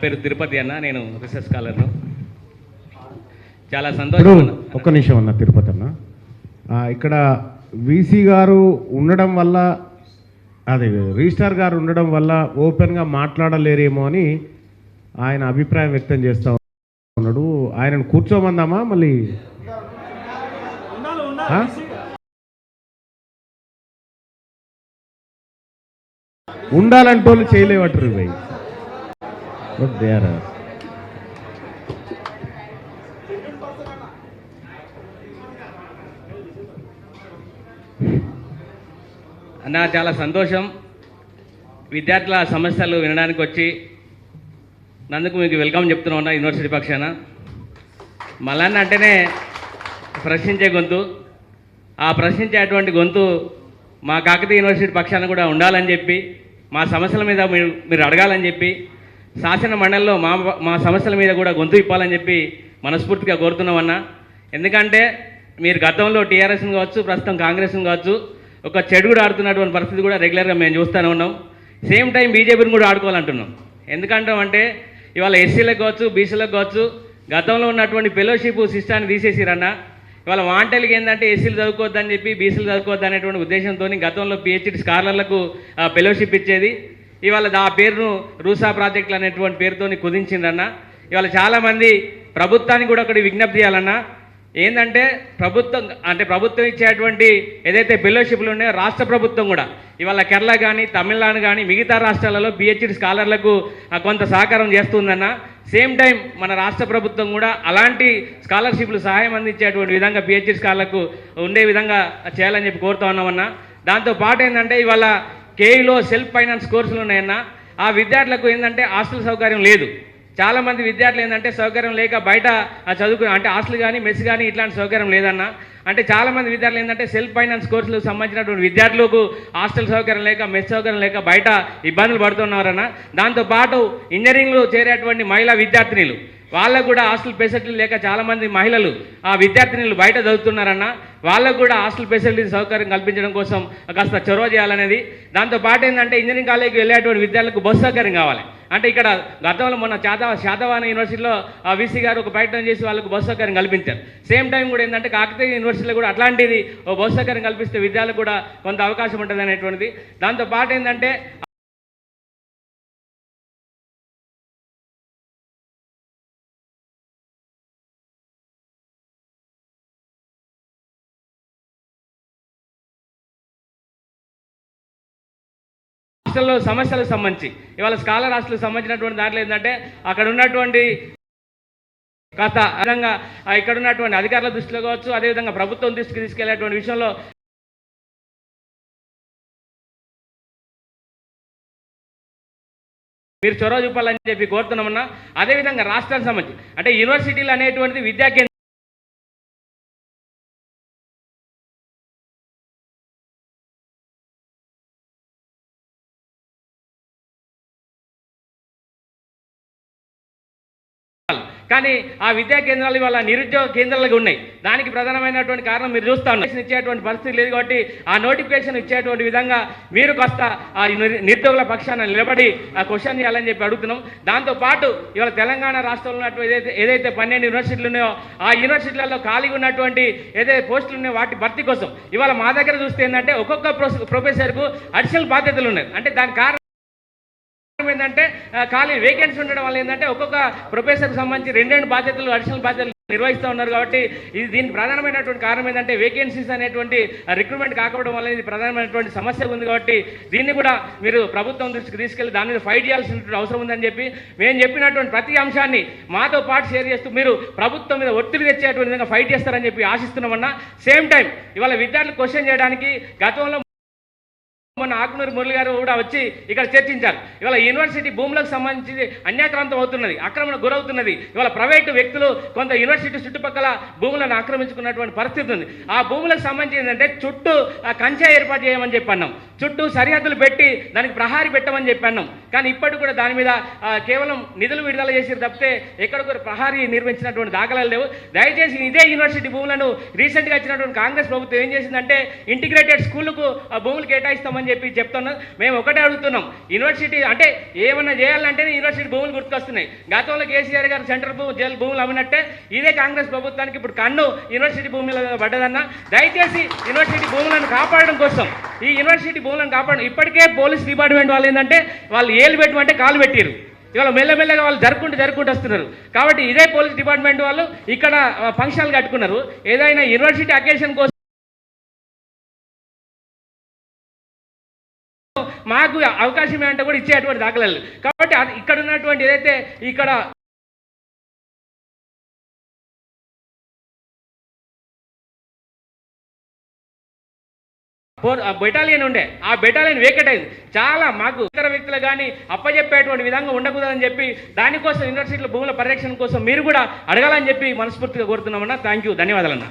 పేరు తిరుపతి అన్న, నేను రీసెర్చ్ స్కాలర్ను. చాలా సంతోషం. ఒక్క నిమిషం అన్న తిరుపతి అన్న, ఇక్కడ వీసీ గారు ఉండడం వల్ల, అదే రిజిస్ట్రార్ గారు ఉండడం వల్ల ఓపెన్గా మాట్లాడలేరేమో అని ఆయన అభిప్రాయం వ్యక్తం చేస్తూ ఉన్నాడు. ఆయనను కూర్చోమందామా మళ్ళీ? ఉండాలంటోళ్ళు చేయలేవట్రు ఇవి. అన్న చాలా సంతోషం, విద్యార్థుల సమస్యలు వినడానికి వచ్చి నందుకు మీకు వెల్కమ్ చెప్తున్నా ఉన్నా యూనివర్సిటీ పక్షాన. మల్లన్న అంటేనే ప్రశ్నించే గొంతు, ఆ ప్రశ్నించేటువంటి గొంతు మా కాకతీయ యూనివర్సిటీ పక్షాన కూడా ఉండాలని చెప్పి, మా సమస్యల మీద మీరు అడగాలని చెప్పి, శాసన మండలిలో మా సమస్యల మీద కూడా గొంతు ఇప్పాలని చెప్పి మనస్ఫూర్తిగా కోరుతున్నామన్నా. ఎందుకంటే మీరు గతంలో టీఆర్ఎస్ని కావచ్చు, ప్రస్తుతం కాంగ్రెస్ని కావచ్చు, ఒక చెడు కూడా ఆడుతున్నటువంటి పరిస్థితి కూడా రెగ్యులర్గా మేము చూస్తూనే ఉన్నాం. సేమ్ టైం బీజేపీని కూడా ఆడుకోవాలంటున్నాం. ఎందుకంటామంటే ఇవాళ ఎస్సీలకు కావచ్చు, బీసీలకు కావచ్చు, గతంలో ఉన్నటువంటి ఫెలోషిప్ సిస్టాన్ని తీసేసిరన్న. ఇవాళ వాంటలకి ఏంటంటే ఎస్సీలు చదువుకోవద్దని చెప్పి, బీసీలు చదువుకోవద్దు అనేటువంటి ఉద్దేశంతో గతంలో పిహెచ్డి స్కాలర్లకు ఫెలోషిప్ ఇచ్చేది. ఇవాళ ఆ పేరును రూసా ప్రాజెక్టులు అనేటువంటి పేరుతో కుదించిందన్న. ఇవాళ చాలామంది ప్రభుత్వానికి కూడా ఒకటి విజ్ఞప్తి చేయాలన్నా. ఏంటంటే ప్రభుత్వం ఇచ్చేటువంటి ఏదైతే ఫెలోషిప్లు ఉన్నాయో రాష్ట్ర ప్రభుత్వం కూడా ఇవాళ కేరళ కానీ, తమిళనాడు కానీ, మిగతా రాష్ట్రాలలో పిహెచ్డి స్కాలర్లకు కొంత సహకారం చేస్తుందన్న. సేమ్ టైం మన రాష్ట్ర ప్రభుత్వం కూడా అలాంటి స్కాలర్షిప్లు సహాయం అందించేటువంటి విధంగా పిహెచ్డి స్కాలర్లకు ఉండే విధంగా చేయాలని చెప్పి కోరుతా ఉన్నామన్నా. దాంతోపాటు ఏంటంటే ఇవాళ కేఈలో సెల్ఫ్ ఫైనాన్స్ కోర్సులు ఉన్నాయన్న. ఆ విద్యార్థులకు ఏంటంటే హాస్టల్ సౌకర్యం లేదు. చాలామంది విద్యార్థులు ఏంటంటే సౌకర్యం లేక బయట చదువుకుని, అంటే హాస్టల్ కానీ, మెస్ కానీ ఇట్లాంటి సౌకర్యం లేదన్న. అంటే చాలామంది విద్యార్థులు ఏంటంటే సెల్ఫ్ ఫైనాన్స్ కోర్సులకు సంబంధించినటువంటి విద్యార్థులకు హాస్టల్ సౌకర్యం లేక, మెస్ సౌకర్యం లేక బయట ఇబ్బందులు పడుతున్నారన్న. దాంతోపాటు ఇంజనీరింగ్లో చేరేటువంటి మహిళా విద్యార్థినిలు వాళ్ళకు కూడా హాస్టల్ ఫెసిలిటీలు లేక చాలామంది మహిళలు ఆ విద్యార్థినులు బయట చదువుతున్నారన్న. వాళ్ళకు కూడా హాస్టల్ ఫెసిలిటీ సౌకర్యం కల్పించడం కోసం కాస్త చొరవ చేయాలనేది. దాంతోపాటు ఏంటంటే ఇంజనీరింగ్ కాలేజీకి వెళ్ళేటువంటి విద్యార్థులకు బస్సు సౌకర్యం కావాలి. అంటే ఇక్కడ గతంలో మొన్న శాతవాహన యూనివర్సిటీలో ఆ వీసీ గారు ఒక ప్రయత్నం చేసి వాళ్ళకు బస్సు సౌకర్యం కల్పించారు. సేమ్ టైం కూడా ఏంటంటే కాకతీయ యూనివర్సిటీలో కూడా అట్లాంటిది ఓ బస్సు సౌకర్యం కల్పిస్తే విద్యార్థులకు కూడా కొంత అవకాశం ఉంటుంది అనేటువంటిది. దాంతోపాటు ఏంటంటే హాస్టల్లో సమస్యలకు సంబంధించి ఇవాళ స్కాలర్ హాస్టల్కి సంబంధించినటువంటి దాంట్లో ఏంటంటే అక్కడ ఉన్నటువంటి కాస్త విధంగా ఇక్కడ ఉన్నటువంటి అధికారుల దృష్టిలో కావచ్చు, అదేవిధంగా ప్రభుత్వం దృష్టికి తీసుకెళ్లేటువంటి విషయంలో మీరు చొరవ చూపాలని చెప్పి కోరుతున్నామన్నా. అదేవిధంగా రాష్ట్రానికి సంబంధించి అంటే యూనివర్సిటీలు అనేటువంటిది విద్యా కేంద్రం, కానీ ఆ విద్యా కేంద్రాలు ఇవాళ నిరుద్యోగ కేంద్రాలుగా ఉన్నాయి. దానికి ప్రధానమైనటువంటి కారణం మీరు చూస్తా ఉన్నారు, ఇచ్చేటువంటి పరిస్థితి లేదు. కాబట్టి ఆ నోటిఫికేషన్ ఇచ్చేటువంటి విధంగా మీరు కాస్త ఆ నిరుద్యోగుల పక్షాన నిలబడి ఆ క్వశ్చన్ చేయాలని చెప్పి అడుగుతున్నాం. దాంతోపాటు ఇవాళ తెలంగాణ రాష్ట్రంలో ఉన్నటువంటి ఏదైతే 12 యూనివర్సిటీలు ఉన్నాయో ఆ యూనివర్సిటీలలో ఖాళీగా ఉన్నటువంటి ఏదైతే పోస్టులు ఉన్నాయో వాటి భర్తీ కోసం ఇవాళ మా దగ్గర చూస్తే ఏంటంటే ఒక్కొక్క ప్రొఫెసర్కు అడిషనల్ బాధ్యతలు ఉన్నాయి. అంటే దాని కారణం ఏంటంటే ఖాళీ వేకెన్సీ ఉండడం వల్ల ఏంటంటే ఒక్కొక్క ప్రొఫెసర్కి సంబంధించి 2 బాధ్యతలు, అడిషనల్ బాధ్యతలు నిర్వహిస్తూ ఉన్నారు. కాబట్టి దీనికి ప్రధానమైనటువంటి కారణం ఏంటంటే వేకెన్సీస్ అనేటువంటి రిక్రూట్మెంట్ కాకపోవడం వల్ల ఇది ప్రధానమైనటువంటి సమస్య ఉంది. కాబట్టి దీన్ని కూడా మీరు ప్రభుత్వం దృష్టికి తీసుకెళ్లి దాని మీద ఫైట్ చేయాల్సినటువంటి అవసరం ఉందని చెప్పి మేము చెప్పినటువంటి ప్రతి అంశాన్ని మాతో పాటు షేర్ చేస్తూ మీరు ప్రభుత్వం మీద ఒత్తిడి తెచ్చేటువంటి విధంగా ఫైట్ చేస్తారని చెప్పి ఆశిస్తున్నామన్నా. సేమ్ టైం ఇవాళ విద్యార్థులు క్వశ్చన్ చేయడానికి గతంలో మొన్న ఆకునూరు మురళి గారు కూడా వచ్చి ఇక్కడ చర్చించారు. ఇవాళ యూనివర్సిటీ భూములకు సంబంధించి అన్యాక్రాంతం అవుతున్నది, ఆక్రమణ గురవుతున్నది. ఇవాళ ప్రైవేటు వ్యక్తులు కొంత యూనివర్సిటీ చుట్టుపక్కల భూములను ఆక్రమించుకున్నటువంటి పరిస్థితి ఉంది. ఆ భూములకు సంబంధించి ఏంటంటే చుట్టూ కంచె ఏర్పాటు చేయమని చెప్పి అన్నాం. చుట్టూ సరిహద్దులు పెట్టి దానికి ప్రహారీ పెట్టమని చెప్పి అన్నాం. కానీ ఇప్పటికి కూడా దాని మీద కేవలం నిధులు విడుదల చేసి తప్పితే ఎక్కడ కూడా ప్రహారీ నిర్మించినటువంటి దాఖలాలు లేవు. దయచేసి ఇదే యూనివర్సిటీ భూములను రీసెంట్గా వచ్చినటువంటి కాంగ్రెస్ ప్రభుత్వం ఏం చేసిందంటే ఇంటిగ్రేటెడ్ స్కూళ్ళకు భూములు కేటాయిస్తామని చెప్పి చెప్తున్నాం. మేము ఒకటే అడుగుతున్నాం, యూనివర్సిటీ అంటే ఏమన్నా చేయాలంటేనే యూనివర్సిటీ భూములు గుర్తుకొస్తున్నాయి. గతంలో కేసీఆర్ గారు సెంట్రల్ జైలు భూములు అమ్మినట్టే ఇదే కాంగ్రెస్ ప్రభుత్వానికి ఇప్పుడు కన్ను యూనివర్సిటీ భూముల పడ్డదన్న. దయచేసి యూనివర్సిటీ భూములను కాపాడడం కోసం ఈ యూనివర్సిటీ భూములను కాపాడడం ఇప్పటికే పోలీస్ డిపార్ట్మెంట్ వాళ్ళు ఏంటంటే వాళ్ళు ఏలు పెట్టమంటే కాలు పెట్టారు. ఇవాళ మెల్లమెల్లగా వాళ్ళు జరుపుకుంటూ వస్తున్నారు. కాబట్టి ఇదే పోలీస్ డిపార్ట్మెంట్ వాళ్ళు ఇక్కడ ఫంక్షన్లు కట్టుకున్నారు. ఏదైనా యూనివర్సిటీ అకేషన్ కోసం మాకు అవకాశం ఏంటంటే కూడా ఇచ్చేటువంటి దాఖలాలు. కాబట్టి ఇక్కడ ఉన్నటువంటి ఏదైతే ఇక్కడ బెటాలియన్ ఉండే ఆ బెటాలియన్ వేకెట్ అయింది. చాలా మాకు ఇతర వ్యక్తులు కానీ అప్పచెప్పేటువంటి విధంగా ఉండకూడదని చెప్పి దానికోసం యూనివర్సిటీల భూముల పరిరక్షణ కోసం మీరు కూడా అడగాలని చెప్పి మనస్ఫూర్తిగా కోరుతున్నామన్నా. Thank you, ధన్యవాదాలన్నా.